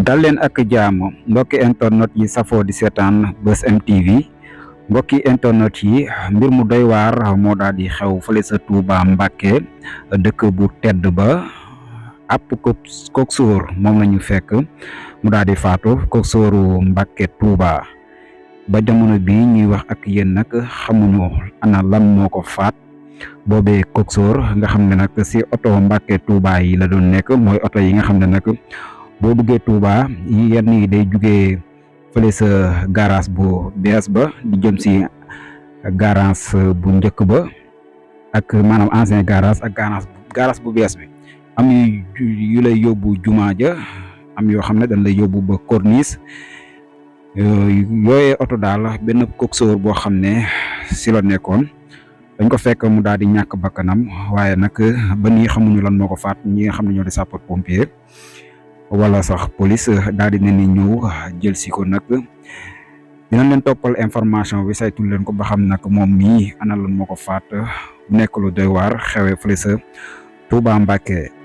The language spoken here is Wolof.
dal leen ak jaamu mbokki internet yi safoo di seetaan Buzz M TV mbokki internet yi mbir mu doy waar moo daal di xew fële sa Touba Mbacké dëkk bu tedd ba ab coxeur moom la ñu fekk mu daal di faatu coxeuru Mbacké Touba ba jamono bi ñuy wax ak yéen nag xamuñu ana lan moo ko faat boobee coxeur nga xam ne nag si oto Mbacké Touba yi la doon nekk mooy oto yi nga xam ne nag boo duggee Touba yenn yi day jugee fële sa garage bu bees ba di jëm si garage bu njëkk ba ak maanaam ancien garage ak garage bu bees bi am yu lay yóbbu jumaa ja am yoo xam ne dañ lay yóbbu ba corniche yooyee oto daal benn coxeur boo xam ne si la nekkoon dañ ko fekk mu daal di ñàkk bakkanam waaye nag ba nii xamuñu lan moo ko faat ñi nga xam ne ñoo di sapeur pompier wala sax police daal di ne ni ñëw jël si ko nag dinañ leen toppal information bi saytul leen ko ba xam nag moom mii ana lan moo ko faat bu nekk lu doy waar xewee fële sa Touba Mbacké